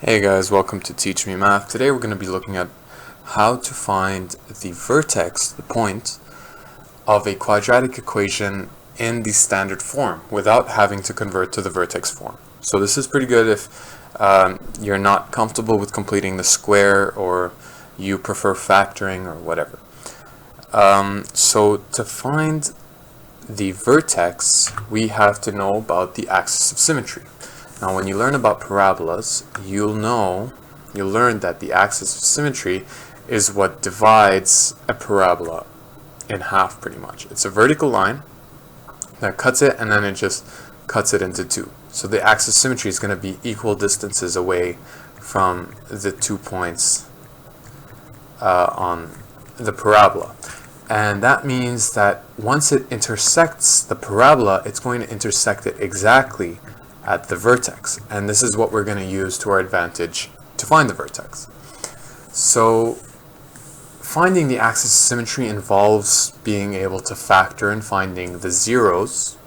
Hey guys, welcome to Teach Me Math. Today we're going to be looking at how to find the vertex, the point, of a quadratic equation in the standard form without having to convert to the vertex form. So this is pretty good if you're not comfortable with completing the square or you prefer factoring or whatever. So to find the vertex, we have to know about the axis of symmetry. Now, when you learn about parabolas, you'll learn that the axis of symmetry is what divides a parabola in half, pretty much. It's a vertical line that cuts it, and then it just cuts it into two. So the axis of symmetry is going to be equal distances away from the 2 points on the parabola. And that means that once it intersects the parabola, it's going to intersect it exactly at the vertex, and this is what we're going to use to our advantage to find the vertex. So finding the axis of symmetry involves being able to factor and finding the zeros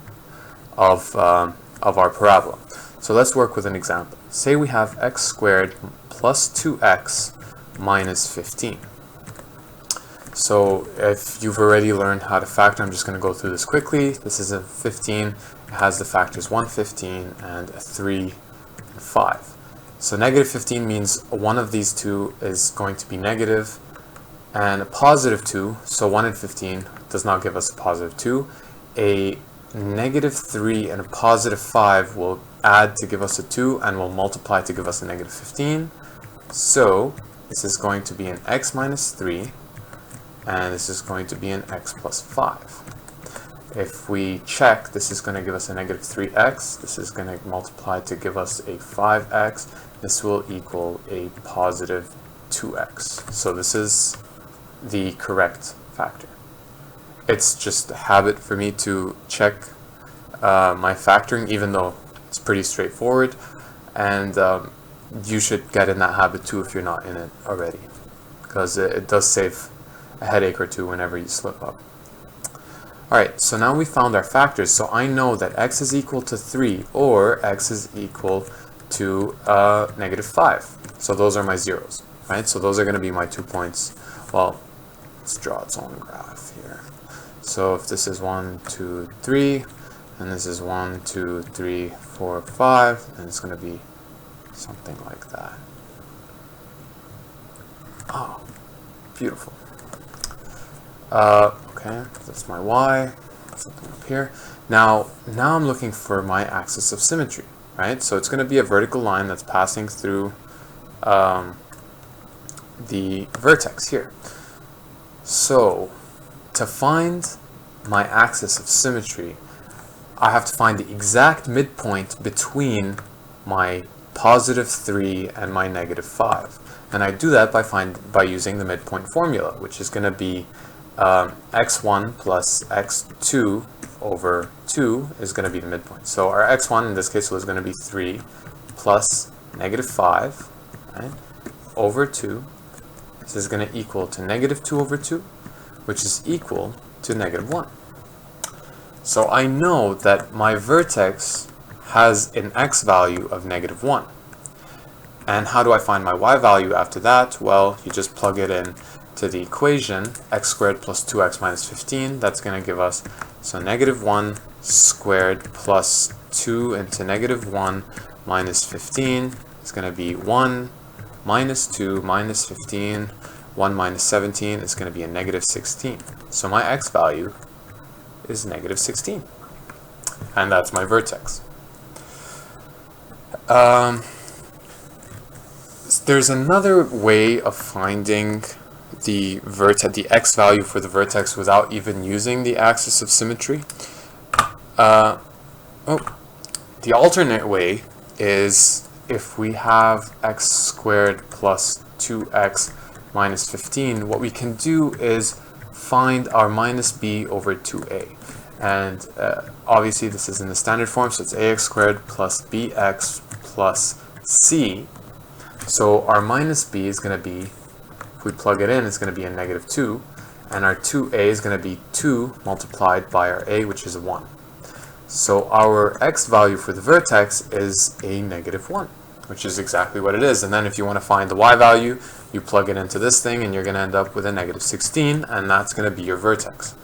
of our parabola. So let's work with an example. Say we have x squared plus 2x minus 15. So if you've already learned how to factor, I'm just going to go through this quickly. This is a 15. It has the factors 1, 15, and a 3, and 5. So negative 15 means one of these two is going to be negative, and a positive 2, so 1 and 15 does not give us a positive 2. A negative 3 and a positive 5 will add to give us a 2, and will multiply to give us a negative 15. So this is going to be an x minus 3, and this is going to be an x plus 5. If we check, this is going to give us a negative 3x, this is going to multiply to give us a 5x, this will equal a positive 2x. So this is the correct factor. It's just a habit for me to check my factoring, even though it's pretty straightforward, and you should get in that habit too if you're not in it already, because it does save a headache or two whenever you slip up. Alright, so now we found our factors, so I know that x is equal to 3 or x is equal to negative 5. So those are my zeros, right? So those are going to be my 2 points. Well, let's draw its own graph here. So if this is 1, 2, 3, and this is 1, 2, 3, 4, 5, then it's going to be something like that. Oh, beautiful. Okay, that's my y, something up here. Now I'm looking for my axis of symmetry, right? So it's going to be a vertical line that's passing through the vertex here. So to find my axis of symmetry, I have to find the exact midpoint between my positive 3 and my negative 5. And I do that by using the midpoint formula, which is going to be x1 plus x2 over 2 is going to be the midpoint. So our x1 in this case was going to be 3 plus negative 5, right, over 2. This is going to equal to negative 2 over 2, which is equal to negative 1. So I know that my vertex has an x value of negative 1. And how do I find my y value after that? Well, you just plug it in to the equation, x squared plus 2x minus 15. That's going to give us, so negative 1 squared plus 2 into negative 1 minus 15 is going to be 1 minus 2 minus 15. 1 minus 17 is going to be a negative 16. So my x value is negative 16. And that's my vertex. There's another way of finding the x value for the vertex without even using the axis of symmetry. The alternate way is if we have x squared plus 2x minus 15, what we can do is find our minus b over 2a. And obviously this is in the standard form, so it's ax squared plus bx plus c. So our minus b is going to be, if we plug it in, it's going to be a negative 2, and our 2a is going to be 2 multiplied by our a, which is 1. So our x value for the vertex is a negative 1. which is exactly what it is. And then if you want to find the y value, you plug it into this thing and you're going to end up with a negative 16, and that's going to be your vertex.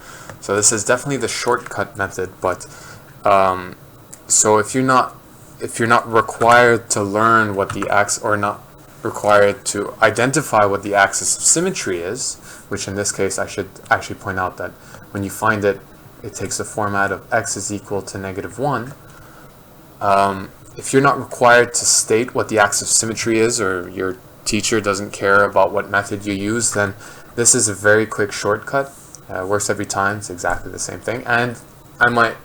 So this is definitely the shortcut method, but so if you're not required to learn what the axis, or not required to identify what the axis of symmetry is, which in this case I should actually point out that when you find it, it takes the format of x is equal to negative 1. If you're not required to state what the axis of symmetry is, or your teacher doesn't care about what method you use, then this is a very quick shortcut. Works every time. It's exactly the same thing. And I might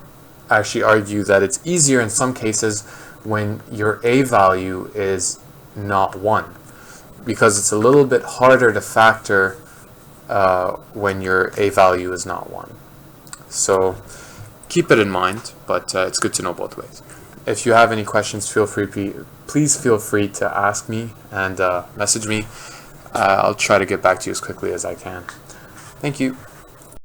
actually argue that it's easier in some cases when your a value is not 1, because it's a little bit harder to factor when your a value is not 1. So keep it in mind, but it's good to know both ways. If you have any questions, please feel free to ask me and message me. I'll try to get back to you as quickly as I can. Thank you.